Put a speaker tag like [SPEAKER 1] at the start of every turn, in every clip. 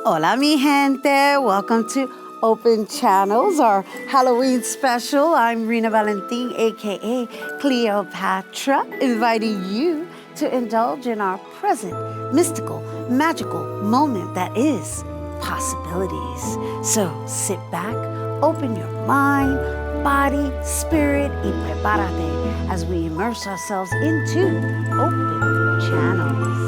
[SPEAKER 1] Hola, mi gente. Welcome to Open Channels, our Halloween special. I'm Rhina Valentin, a.k.a. Cleopatra, inviting you to indulge in our present mystical, magical moment that is possibilities. So sit back, open your mind, body, spirit, y prepárate as we immerse ourselves into Open Channels.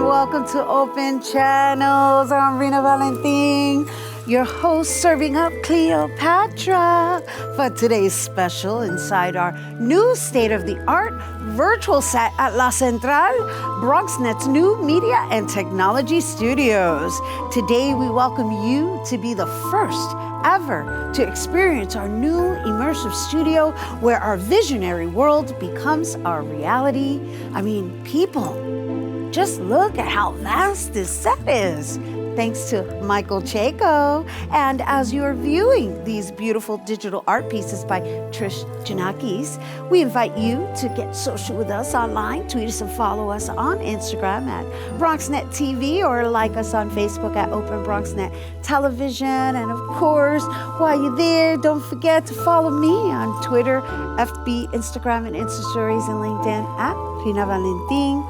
[SPEAKER 1] Welcome to Open Channels. I'm Rhina Valentin, your host, serving up Cleopatra for today's special inside our new state-of-the-art virtual set at La Central, BronxNet's new media and technology studios. Today, we welcome you to be the first ever to experience our new immersive studio where our visionary world becomes our reality. I mean, people. Just look at how vast this set is, thanks to Michael Chaco. And as you're viewing these beautiful digital art pieces by Trish Gianakis, we invite you to get social with us online. Tweet us and follow us on Instagram at BronxNet TV or like us on Facebook at Open BronxNet Television. And of course, while you're there, don't forget to follow me on Twitter, FB, Instagram, and Insta Stories, and LinkedIn at Rhina Valentin.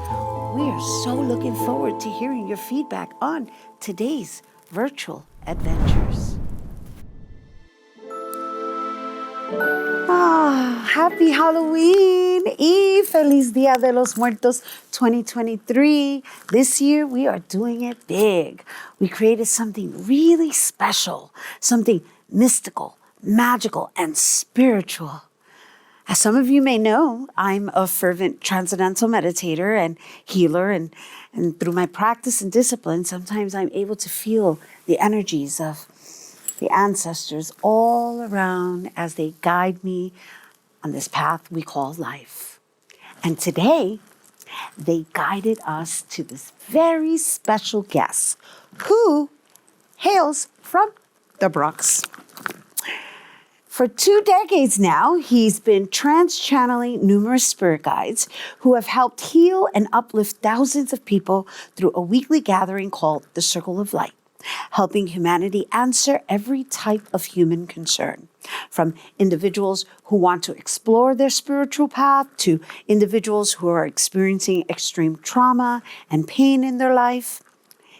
[SPEAKER 1] We are so looking forward to hearing your feedback on today's virtual adventures. Happy Halloween Eve. Feliz Dia de los Muertos 2023. This year, we are doing it big. We created something really special, something mystical, magical, and spiritual. As some of you may know, I'm a fervent transcendental meditator and healer, and through my practice and discipline, sometimes I'm able to feel the energies of the ancestors all around as they guide me on this path we call life. And today, they guided us to this very special guest who hails from the Bronx. For 2 decades now, he's been trance-channeling numerous spirit guides who have helped heal and uplift thousands of people through a weekly gathering called the Circle of Light, helping humanity answer every type of human concern, from individuals who want to explore their spiritual path to individuals who are experiencing extreme trauma and pain in their life.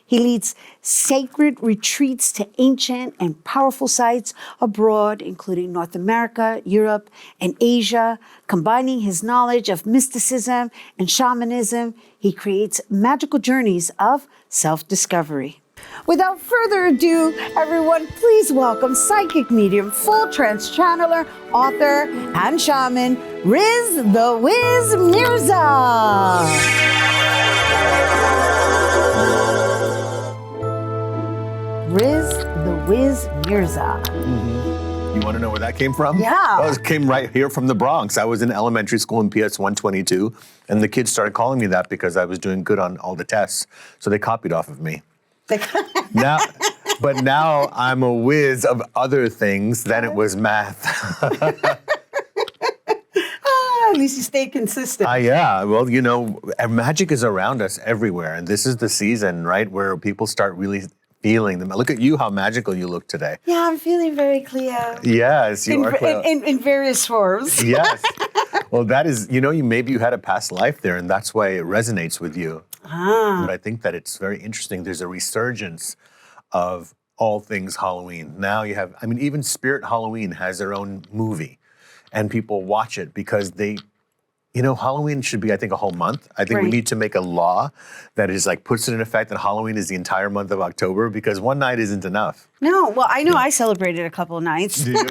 [SPEAKER 1] He leads sacred retreats to ancient and powerful sites abroad, including North America, Europe, and Asia. Combining his knowledge of mysticism and shamanism, he creates magical journeys of self-discovery. Without further ado, everyone, please welcome psychic medium, full trance channeler, author, and shaman, Riz the Wiz Mirza. Riz the Wiz Mirza.
[SPEAKER 2] Mm-hmm. You want to know where that came from?
[SPEAKER 1] Yeah.
[SPEAKER 2] Well, it came right here from the Bronx. I was in elementary school in PS 122, and the kids started calling me that because I was doing good on all the tests. So they copied off of me. Now I'm a whiz of other things than it was math.
[SPEAKER 1] At least you stayed consistent.
[SPEAKER 2] Yeah. Well, you know, magic is around us everywhere. And this is the season, right, where people start really feeling them. Look at you, how magical you look today.
[SPEAKER 1] Yeah, I'm feeling very Cleo.
[SPEAKER 2] Yes, you are Cleo.
[SPEAKER 1] In various forms.
[SPEAKER 2] Yes. Well, that is, maybe you had a past life there, and that's why it resonates with you. But I think that it's very interesting. There's a resurgence of all things Halloween. Now you have, even Spirit Halloween has their own movie, and people watch it because they, Halloween should be, I think, a whole month. I think we need to make a law that is puts it in effect that Halloween is the entire month of October, because one night isn't enough.
[SPEAKER 1] No, well, I know I celebrated a couple of nights.
[SPEAKER 2] Good.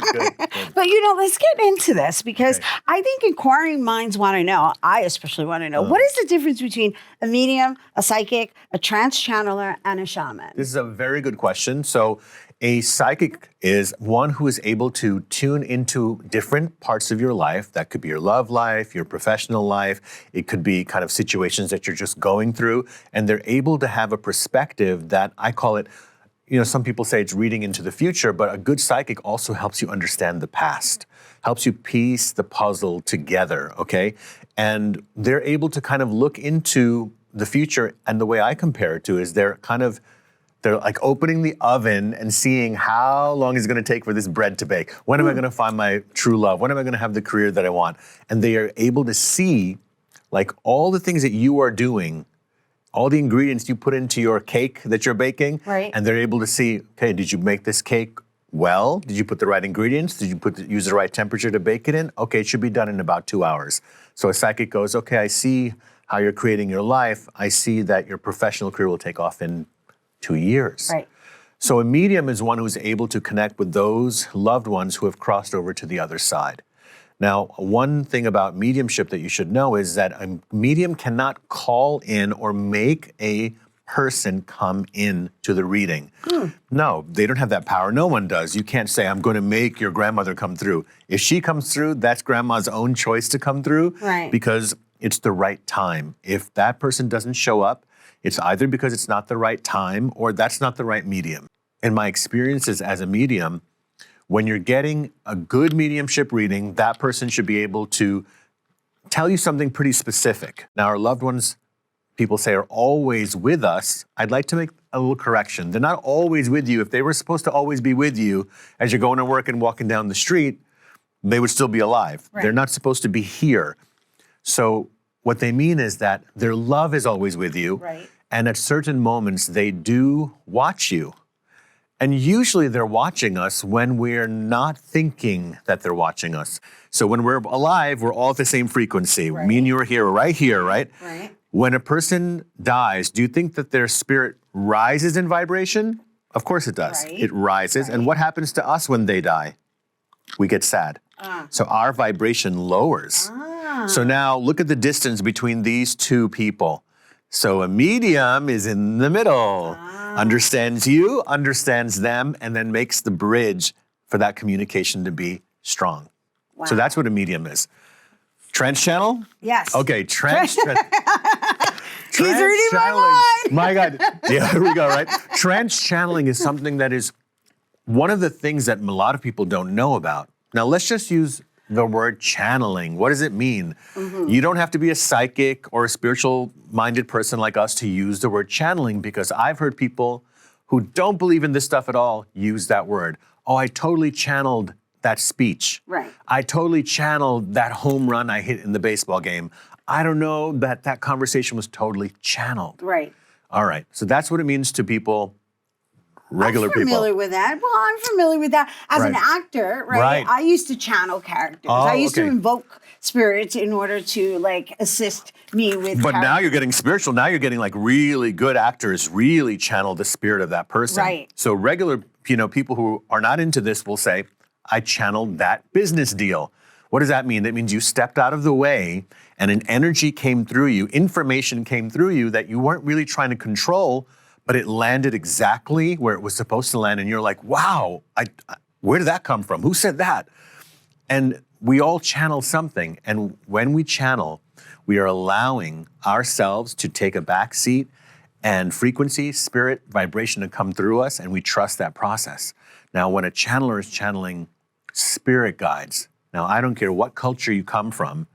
[SPEAKER 1] But, let's get into this, because I think inquiring minds want to know, I especially want to know, what is the difference between a medium, a psychic, a trance channeler, and a shaman?
[SPEAKER 2] This is a very good question. So A psychic is one who is able to tune into different parts of your life. That could be your love life, your professional life. It could be kind of situations that you're just going through. And they're able to have a perspective that I call it, some people say it's reading into the future, but a good psychic also helps you understand the past, helps you piece the puzzle together, okay? And they're able to kind of look into the future. And the way I compare it to is they're like opening the oven and seeing how long is it going to take for this bread to bake. When am I going to find my true love? When am I going to have the career that I want? And they are able to see like all the things that you are doing, all the ingredients you put into your cake that you're baking.
[SPEAKER 1] Right.
[SPEAKER 2] And they're able to see, okay, did you make this cake well? Did you put the right ingredients? Did you use the right temperature to bake it in? Okay, it should be done in about 2 hours. So a psychic goes, okay, I see how you're creating your life. I see that your professional career will take off in 2 years.
[SPEAKER 1] Right.
[SPEAKER 2] So a medium is one who's able to connect with those loved ones who have crossed over to the other side. Now, one thing about mediumship that you should know is that a medium cannot call in or make a person come in to the reading. No, they don't have that power. No one does. You can't say, I'm going to make your grandmother come through. If she comes through, that's grandma's own choice to come through.
[SPEAKER 1] Right.
[SPEAKER 2] Because it's the right time. If that person doesn't show up, it's either because it's not the right time or that's not the right medium. In my experiences as a medium, when you're getting a good mediumship reading, that person should be able to tell you something pretty specific. Now, our loved ones, people say, are always with us. I'd like to make a little correction. They're not always with you. If they were supposed to always be with you as you're going to work and walking down the street, they would still be alive. Right. They're not supposed to be here. So what they mean is that their love is always with you.
[SPEAKER 1] Right.
[SPEAKER 2] And at certain moments, they do watch you. And usually they're watching us when we're not thinking that they're watching us. So when we're alive, we're all at the same frequency.
[SPEAKER 1] Right.
[SPEAKER 2] Me and you are here, right here, right?
[SPEAKER 1] Right.
[SPEAKER 2] When a person dies, do you think that their spirit rises in vibration? Of course it does.
[SPEAKER 1] Right.
[SPEAKER 2] It rises.
[SPEAKER 1] Right.
[SPEAKER 2] And what happens to us when they die? We get sad. So our vibration lowers. So now look at the distance between these two people. So a medium is in the middle, understands you, understands them, and then makes the bridge for that communication to be strong. Wow. So that's what a medium is. Trance channel?
[SPEAKER 1] Yes.
[SPEAKER 2] Okay, trance.
[SPEAKER 1] He's reading my mind.
[SPEAKER 2] My God. Yeah, here we go, right? Trance channeling is something that is one of the things that a lot of people don't know about. Now, let's just use the word channeling. What does it mean? You don't have to be a psychic or a spiritual-minded person like us to use the word channeling, because I've heard people who don't believe in this stuff at all use that word. Oh, I totally channeled that speech.
[SPEAKER 1] Right.
[SPEAKER 2] I totally channeled that home run I hit in the baseball game. I don't know that that conversation was totally channeled.
[SPEAKER 1] Right.
[SPEAKER 2] All right. So that's what it means to people, regular
[SPEAKER 1] I'm familiar
[SPEAKER 2] people.
[SPEAKER 1] with that. Well, I'm familiar with that. As an actor, right? I used to channel characters.
[SPEAKER 2] Oh,
[SPEAKER 1] I used to
[SPEAKER 2] okay.
[SPEAKER 1] invoke spirits in order to like assist me with
[SPEAKER 2] But now
[SPEAKER 1] characters.
[SPEAKER 2] you're getting spiritual. Now you're getting like really good actors really channel the spirit of that person.
[SPEAKER 1] Right.
[SPEAKER 2] So regular, people who are not into this will say, I channeled that business deal. What does that mean? That means you stepped out of the way and an energy came through you, information came through you that you weren't really trying to control, but it landed exactly where it was supposed to land. And you're like, wow, where did that come from? Who said that? And we all channel something. And when we channel, we are allowing ourselves to take a back seat and frequency, spirit, vibration to come through us, and we trust that process. Now, when a channeler is channeling spirit guides, now I don't care what culture you come from,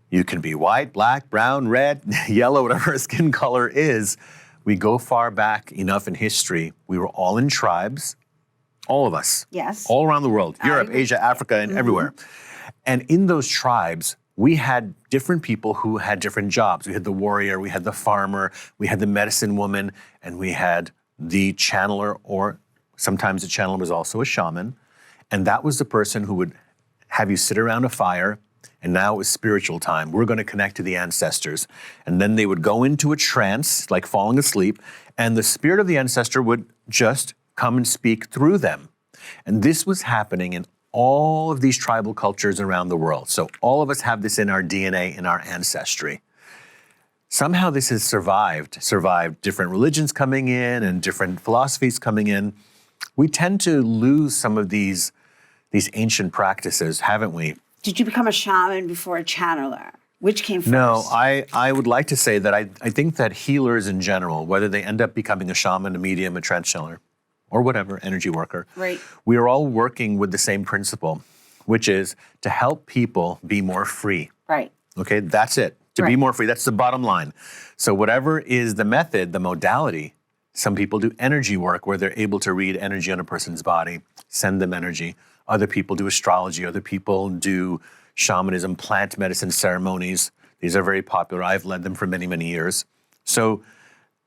[SPEAKER 2] you can be white, black, brown, red, yellow, whatever our skin color is. We go far back enough in history. We were all in tribes, all of us.
[SPEAKER 1] Yes.
[SPEAKER 2] All around the world, Europe, Asia, Africa, and everywhere. And in those tribes, we had different people who had different jobs. We had the warrior, we had the farmer, we had the medicine woman, and we had the channeler, or sometimes the channeler was also a shaman. And that was the person who would have you sit around a fire, and now it was spiritual time. We're going to connect to the ancestors. And then they would go into a trance, like falling asleep, and the spirit of the ancestor would just come and speak through them. And this was happening in all of these tribal cultures around the world. So all of us have this in our DNA, in our ancestry. Somehow this has survived different religions coming in and different philosophies coming in. we tend to lose some of these ancient practices, haven't we?
[SPEAKER 1] Did you become a shaman before a channeler? Which came first?
[SPEAKER 2] No, I would like to say that I think that healers in general, whether they end up becoming a shaman, a medium, a trance channeler, or whatever, energy worker,
[SPEAKER 1] right.
[SPEAKER 2] we are all working with the same principle, which is to help people be more free.
[SPEAKER 1] Right.
[SPEAKER 2] Okay, that's it. To be more free, that's the bottom line. So whatever is the method, the modality, some people do energy work where they're able to read energy on a person's body, send them energy. Other people do astrology. Other people do shamanism, plant medicine ceremonies. These are very popular. I've led them for many, many years. So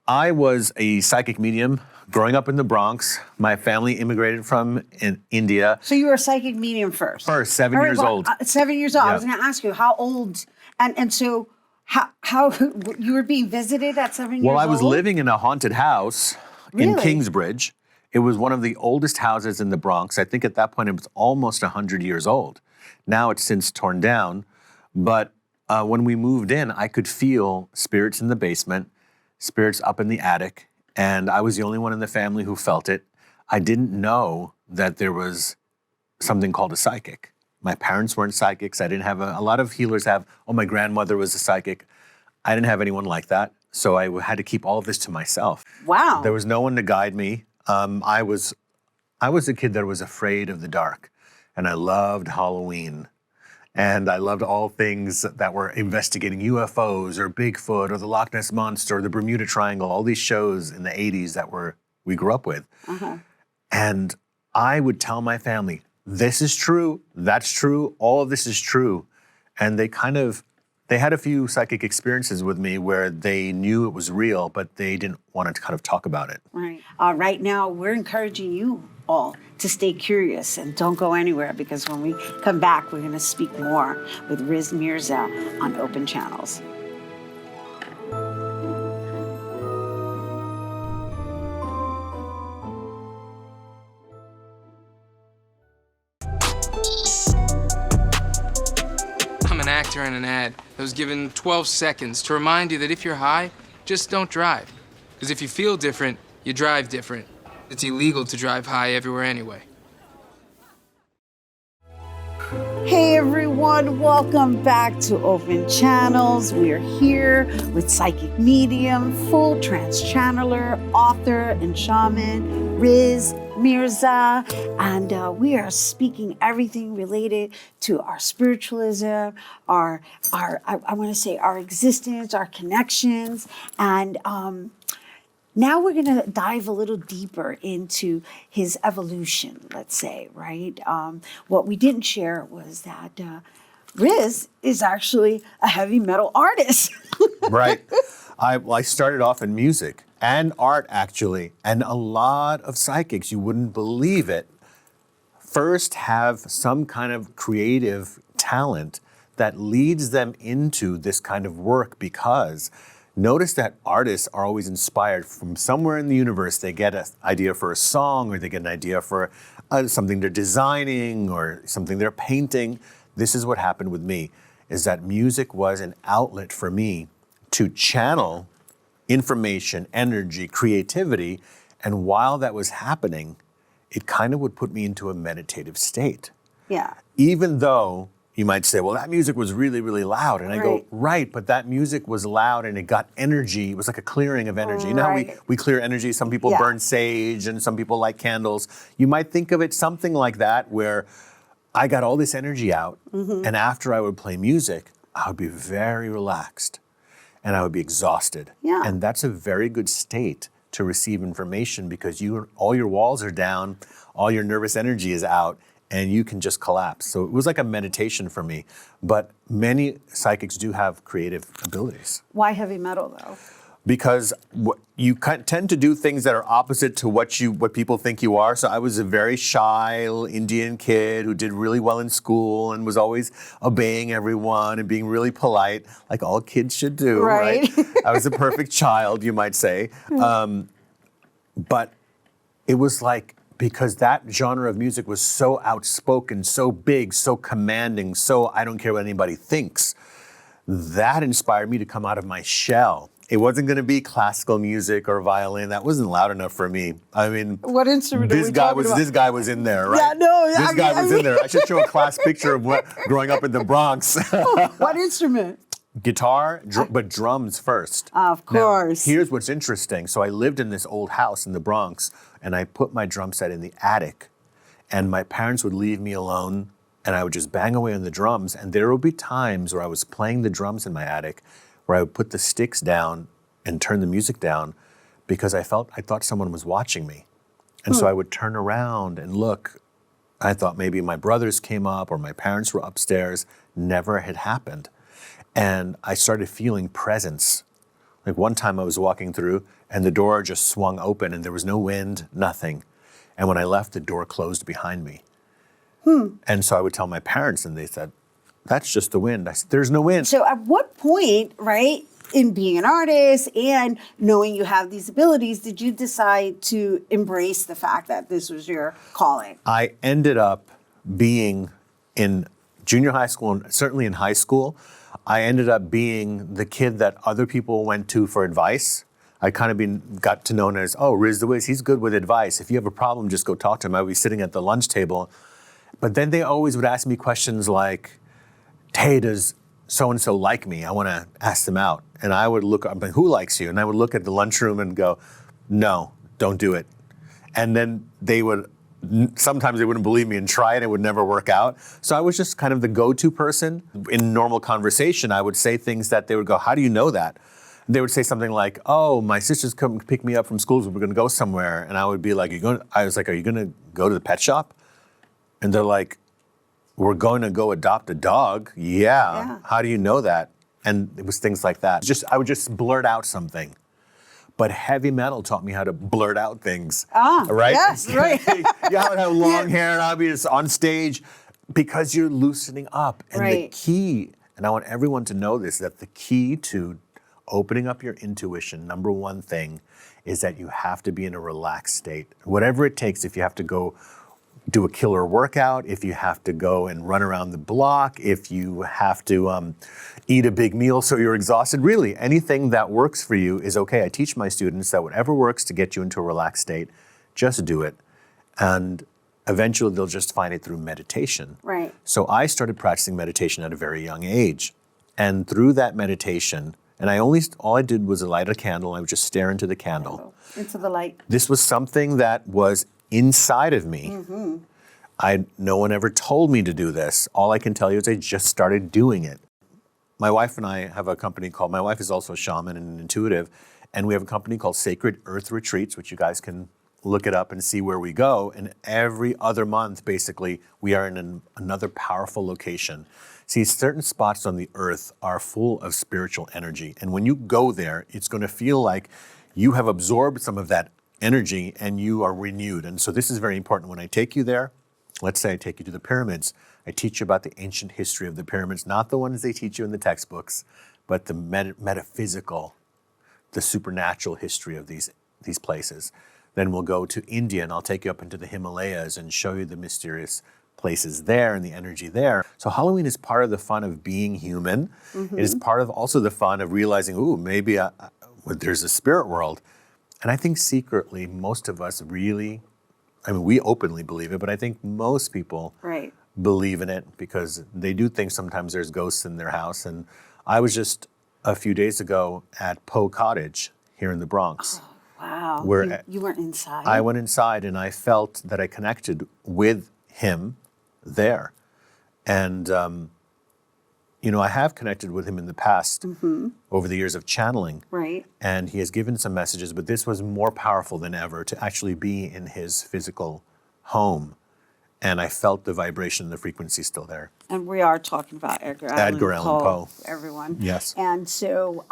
[SPEAKER 2] I was a psychic medium growing up in the Bronx. My family immigrated from India.
[SPEAKER 1] So you were a psychic medium first?
[SPEAKER 2] First, 7 years old.
[SPEAKER 1] 7 years old.
[SPEAKER 2] Yeah.
[SPEAKER 1] I was going to ask you, how old? And so how you were being visited at 7 years old?
[SPEAKER 2] Well, I was living in a haunted house in Kingsbridge. It was one of the oldest houses in the Bronx. I think at that point it was almost 100 years old. Now it's since torn down. But when we moved in, I could feel spirits in the basement, spirits up in the attic, and I was the only one in the family who felt it. I didn't know that there was something called a psychic. My parents weren't psychics. I didn't have a lot of healers have, my grandmother was a psychic. I didn't have anyone like that. So I had to keep all of this to myself.
[SPEAKER 1] Wow.
[SPEAKER 2] There was no one to guide me. I was a kid that was afraid of the dark, and I loved Halloween. And I loved all things that were investigating UFOs or Bigfoot or the Loch Ness Monster or the Bermuda Triangle, all these shows in the 80s that we grew up with. Uh-huh. And I would tell my family, this is true, that's true, all of this is true. And they had a few psychic experiences with me where they knew it was real, but they didn't want to kind of talk about it.
[SPEAKER 1] Right. Right now, we're encouraging you all to stay curious and don't go anywhere, because when we come back, we're going to speak more with Riz Mirza on Open Channels.
[SPEAKER 3] I'm an actor in an ad that was given 12 seconds to remind you that if you're high, just don't drive. Because if you feel different, you drive different. It's illegal to drive high everywhere anyway.
[SPEAKER 1] Hey everyone, welcome back to Open Channels. We are here with psychic medium, full trance channeler, author, and shaman, Riz Mirza, and we are speaking everything related to our spiritualism, our I want to say our existence, our connections, and now we're going to dive a little deeper into his evolution, let's say, right? What we didn't share was that Riz is actually a heavy metal artist.
[SPEAKER 2] Right. I started off in music and art, actually, and a lot of psychics, you wouldn't believe it, first have some kind of creative talent that leads them into this kind of work, because notice that artists are always inspired from somewhere in the universe. They get an idea for a song, or they get an idea for something they're designing or something they're painting. This is what happened with me, is that music was an outlet for me to channel information, energy, creativity. And while that was happening, it kind of would put me into a meditative state.
[SPEAKER 1] Yeah.
[SPEAKER 2] Even though you might say, well, that music was really, really loud. And I go, right, but that music was loud and it got energy. It was like a clearing of energy. You know how we clear energy? Some people burn sage and some people light candles. You might think of it something like that, where I got all this energy out. Mm-hmm. And after I would play music, I would be very relaxed and I would be exhausted.
[SPEAKER 1] Yeah.
[SPEAKER 2] And that's a very good state to receive information, because all your walls are down, all your nervous energy is out, and you can just collapse. So it was like a meditation for me. But many psychics do have creative abilities.
[SPEAKER 1] Why heavy metal, though?
[SPEAKER 2] Because you tend to do things that are opposite to what people think you are. So I was a very shy Indian kid who did really well in school and was always obeying everyone and being really polite, like all kids should do, right? I was a perfect child, you might say. But it was like, because that genre of music was so outspoken, so big, so commanding, so I don't care what anybody thinks, that inspired me to come out of my shell It wasn't going to be classical music or violin. That wasn't loud enough for me. I mean,
[SPEAKER 1] What instrument are we talking about?
[SPEAKER 2] This guy was in there, right?
[SPEAKER 1] Yeah, no.
[SPEAKER 2] This guy was in there. I should show a class picture of what growing up in the Bronx.
[SPEAKER 1] What instrument?
[SPEAKER 2] Guitar, but drums first.
[SPEAKER 1] Of course.
[SPEAKER 2] Now, here's what's interesting. So I lived in this old house in the Bronx, and I put my drum set in the attic, and my parents would leave me alone, and I would just bang away on the drums. And there would be times where I was playing the drums in my attic, where I would put the sticks down and turn the music down, because I thought someone was watching me. And so I would turn around and look. I thought maybe my brothers came up or my parents were upstairs. Never had happened. And I started feeling presence. Like one time I was walking through and the door just swung open and there was no wind, nothing. And when I left, the door closed behind me. And so I would tell my parents and they said, that's just the wind. I said, there's no wind.
[SPEAKER 1] So at what point, right, in being an artist and knowing you have these abilities, did you decide to embrace the fact that this was your calling?
[SPEAKER 2] I ended up being in junior high school and certainly in high school. I ended up being the kid that other people went to for advice. I kind of got to know him as, oh, Riz the Wiz, he's good with advice. If you have a problem, just go talk to him. I would be sitting at the lunch table. But then they always would ask me questions like, hey, does so-and-so like me? I want to ask them out. And I would look, I'm like, who likes you? And I would look at the lunchroom and go, no, don't do it. And then sometimes they wouldn't believe me and try it. It would never work out. So I was just kind of the go-to person. In normal conversation, I would say things that they would go, how do you know that? And they would say something like, oh, my sister's come pick me up from school, so we're going to go somewhere. And I would be like, I was like, are you going to go to the pet shop? And they're like, we're going to go adopt a dog. Yeah. How do you know that? And it was things like that. I would just blurt out something. But heavy metal taught me how to blurt out things. Right?
[SPEAKER 1] Yes, right.
[SPEAKER 2] You would have long hair and I'd be just on stage because you're loosening up. And the key, and I want everyone to know this, that the key to opening up your intuition, number one thing, is that you have to be in a relaxed state. Whatever it takes, if you have to go do a killer workout, if you have to go and run around the block, if you have to eat a big meal so you're exhausted, really, anything that works for you is okay. I teach my students that whatever works to get you into a relaxed state, just do it. And eventually they'll just find it through meditation.
[SPEAKER 1] Right.
[SPEAKER 2] So I started practicing meditation at a very young age. And through that meditation, and all I did was light a candle. I would just stare into the candle.
[SPEAKER 1] Into the light.
[SPEAKER 2] This was something that was inside of me. No one ever told me to do this. All I can tell you is I just started doing it. My wife and I have a company called, my wife is also a shaman and an intuitive, and we have a company called Sacred Earth Retreats, which you guys can look it up and see where we go. And every other month, basically, we are in another powerful location. See, certain spots on the earth are full of spiritual energy. And when you go there, it's going to feel like you have absorbed some of that energy and you are renewed. And so this is very important. When I take you there, let's say I take you to the pyramids, I teach you about the ancient history of the pyramids, not the ones they teach you in the textbooks, but the metaphysical, the supernatural history of these places. Then we'll go to India and I'll take you up into the Himalayas and show you the mysterious places there and the energy there. So Halloween is part of the fun of being human. It is part of also the fun of realizing, ooh, maybe there's a spirit world. And I think secretly, most of us really, we openly believe it, but I think most people believe in it because they do think sometimes there's ghosts in their house. And I was just a few days ago at Poe Cottage here in the Bronx.
[SPEAKER 1] Oh, wow.
[SPEAKER 2] Where
[SPEAKER 1] you went inside?
[SPEAKER 2] I went inside and I felt that I connected with him there. And, I have connected with him in the past over the years of channeling.
[SPEAKER 1] Right.
[SPEAKER 2] And he has given some messages, but this was more powerful than ever to actually be in his physical home. And I felt the vibration and the frequency still there.
[SPEAKER 1] And we are talking about Edgar Allan Poe, everyone.
[SPEAKER 2] Yes.
[SPEAKER 1] And so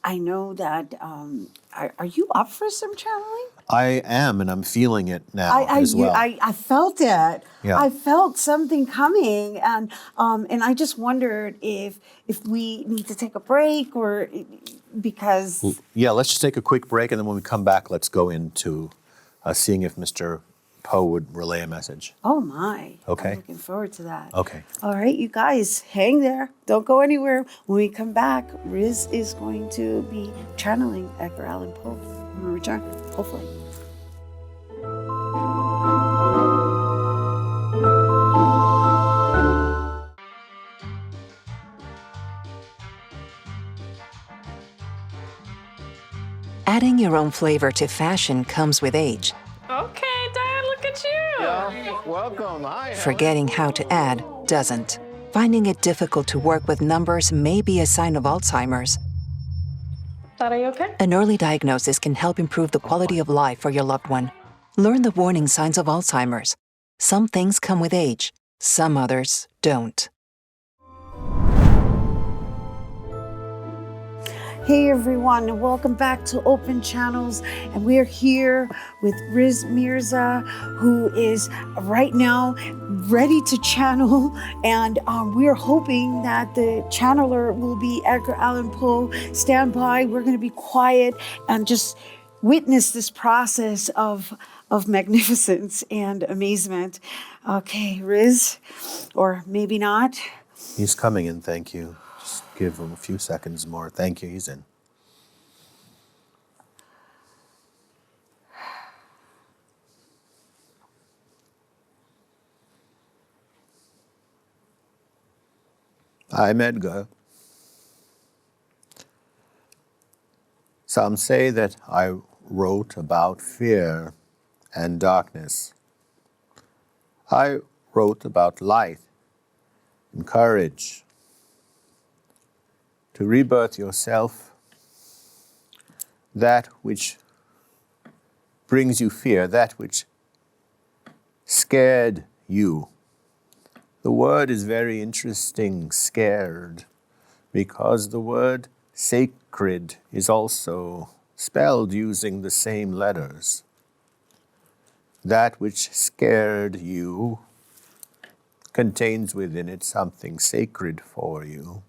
[SPEAKER 1] I know that, are you up for some channeling?
[SPEAKER 2] I am, and I'm feeling it now as well.
[SPEAKER 1] I felt it.
[SPEAKER 2] Yeah.
[SPEAKER 1] I felt something coming, and I just wondered if we need to take a break or because...
[SPEAKER 2] Yeah, let's just take a quick break, and then when we come back, let's go into seeing if Mr. Poe would relay a message.
[SPEAKER 1] Oh my.
[SPEAKER 2] Okay.
[SPEAKER 1] I'm looking forward to that.
[SPEAKER 2] Okay.
[SPEAKER 1] All right, you guys, hang there. Don't go anywhere. When we come back, Riz is going to be channeling Edgar Allan Poe when we return, hopefully.
[SPEAKER 4] Adding your own flavor to fashion comes with age.
[SPEAKER 5] Okay, Dad, look at you.
[SPEAKER 6] Yeah, welcome. Hi.
[SPEAKER 4] Forgetting how to add doesn't. Finding it difficult to work with numbers may be a sign of Alzheimer's.
[SPEAKER 5] Dad, are you okay?
[SPEAKER 4] An early diagnosis can help improve the quality of life for your loved one. Learn the warning signs of Alzheimer's. Some things come with age, some others don't.
[SPEAKER 1] Hey everyone, and welcome back to Open Channels. And we're here with Riz Mirza, who is right now ready to channel. And we're hoping that the channeler will be Edgar Allan Poe. Stand by, we're going to be quiet and just witness this process of magnificence and amazement. Okay, Riz, or maybe not.
[SPEAKER 2] He's coming in, thank you. Just give him a few seconds more. Thank you, he's in. I'm Edgar. Some say that I wrote about fear and darkness. I wrote about light and courage. To rebirth yourself, that which brings you fear, that which scared you. The word is very interesting, scared, because the word sacred is also spelled using the same letters. That which scared you contains within it something sacred for you.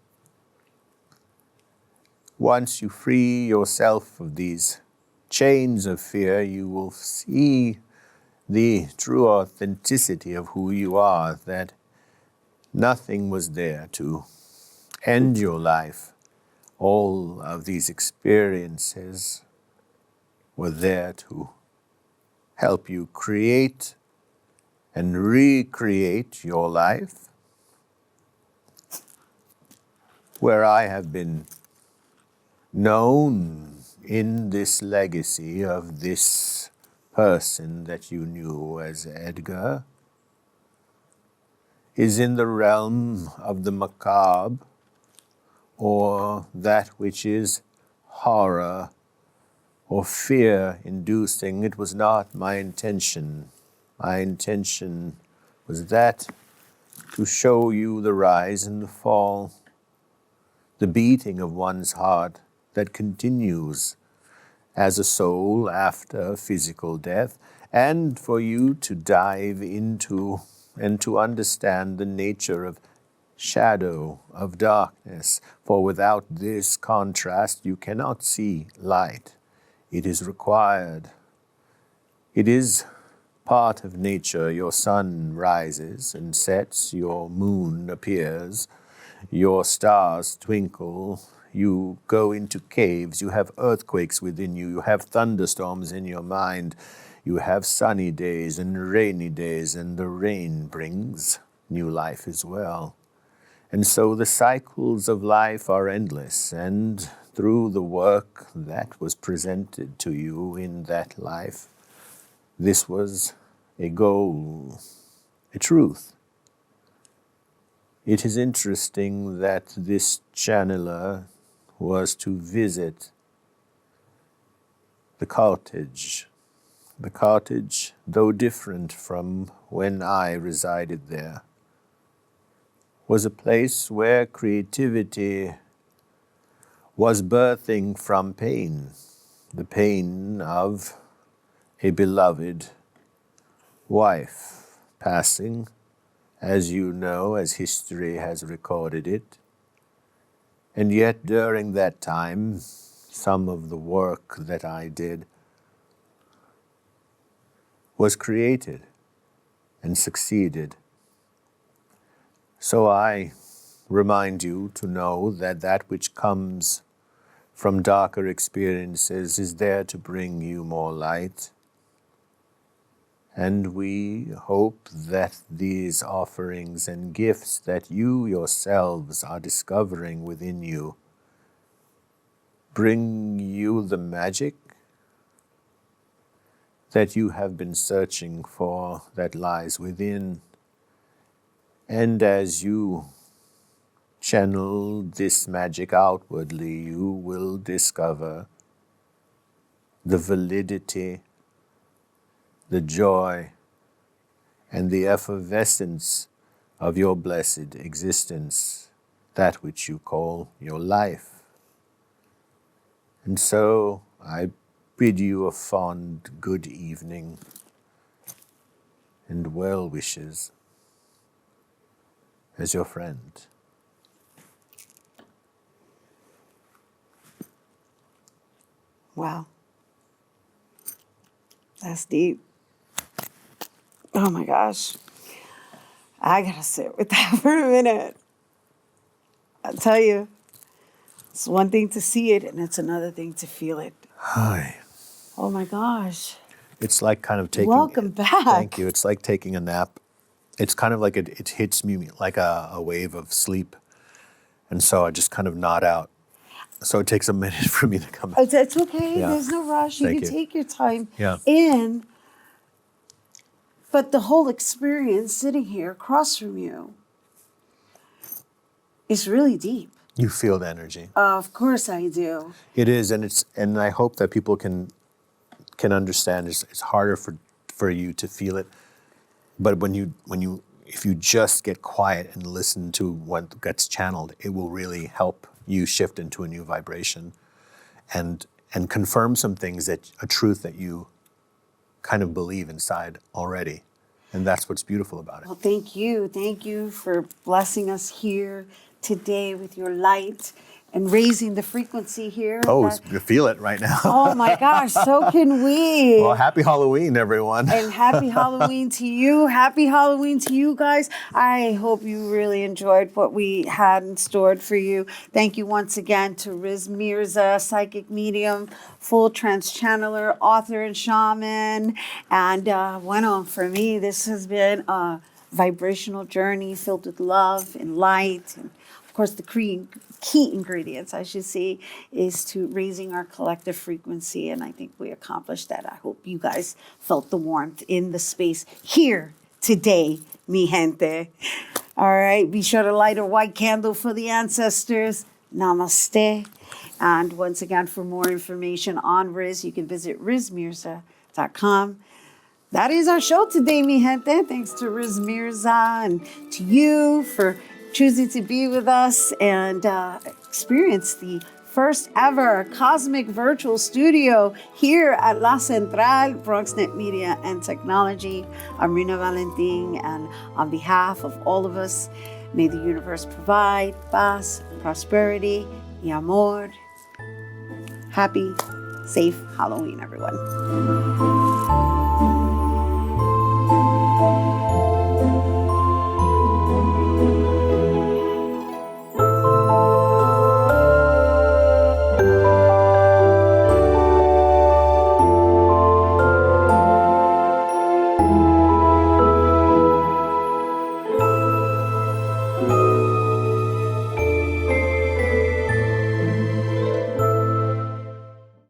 [SPEAKER 2] Once you free yourself of these chains of fear, you will see the true authenticity of who you are, that nothing was there to end your life. All of these experiences were there to help you create and recreate your life. Where I have been known in this legacy of this person that you knew as Edgar is in the realm of the macabre, or that which is horror or fear-inducing. It was not my intention. My intention was that to show you the rise and the fall, the beating of one's heart that continues as a soul after physical death, and for you to dive into and to understand the nature of shadow, of darkness. For without this contrast, you cannot see light. It is required. It is part of nature. Your sun rises and sets, your moon appears, your stars twinkle, you go into caves, you have earthquakes within you, you have thunderstorms in your mind, you have sunny days and rainy days, and the rain brings new life as well. And so the cycles of life are endless, and through the work that was presented to you in that life, this was a goal, a truth. It is interesting that this channeler was to visit the cottage. The cottage, though different from when I resided there, was a place where creativity was birthing from pain, the pain of a beloved wife passing, as you know, as history has recorded it. And yet during that time, some of the work that I did was created and succeeded. So I remind you to know that that which comes from darker experiences is there to bring you more light. And we hope that these offerings and gifts that you yourselves are discovering within you bring you the magic that you have been searching for, that lies within. And as you channel this magic outwardly, you will discover the validity, the joy, and the effervescence of your blessed existence, that which you call your life. And so I bid you a fond good evening and well wishes as your friend.
[SPEAKER 1] Wow. That's deep. Oh my gosh. I gotta sit with that for a minute. I tell you, it's one thing to see it and it's another thing to feel it.
[SPEAKER 2] Hi.
[SPEAKER 1] Oh my gosh.
[SPEAKER 2] It's like kind of taking...
[SPEAKER 1] Welcome back.
[SPEAKER 2] Thank you. It's like taking a nap. It's kind of like it hits me like a wave of sleep. And so I just kind of nod out. So it takes a minute for me to come back.
[SPEAKER 1] It's okay.
[SPEAKER 2] Yeah.
[SPEAKER 1] There's no rush. You
[SPEAKER 2] Thank
[SPEAKER 1] can
[SPEAKER 2] you.
[SPEAKER 1] take your time
[SPEAKER 2] Yeah.
[SPEAKER 1] in. But the whole experience sitting here across from you is really deep.
[SPEAKER 2] You feel the energy.
[SPEAKER 1] Of course I do.
[SPEAKER 2] It is, and I hope that people can understand. It's harder for you to feel it, but if you just get quiet and listen to what gets channeled, it will really help you shift into a new vibration, and confirm some things, a truth that you kind of believe inside already, and that's what's beautiful about it.
[SPEAKER 1] Well, thank you. Thank you for blessing us here today with your light and raising the frequency here.
[SPEAKER 2] Oh, you feel it right now.
[SPEAKER 1] Oh my gosh, so can we.
[SPEAKER 2] Well, happy Halloween, everyone.
[SPEAKER 1] And happy Halloween to you. Happy Halloween to you guys. I hope you really enjoyed what we had in store for you. Thank you once again to Riz Mirza, psychic medium, full trance channeler, author, and shaman. And bueno, for me, this has been a vibrational journey filled with love and light. And of course, the key ingredients, I should say, is to raising our collective frequency. And I think we accomplished that. I hope you guys felt the warmth in the space here today, mi gente. All right, be sure to light a white candle for the ancestors. Namaste. And once again, for more information on Riz, you can visit rizmirza.com. That is our show today, mi gente. Thanks to Riz Mirza and to you for choosing to be with us and experience the first ever cosmic virtual studio here at La Central, BronxNet Media and Technology. I'm Rhina Valentin, and on behalf of all of us, may the universe provide paz, prosperity, y amor. Happy, safe Halloween, everyone.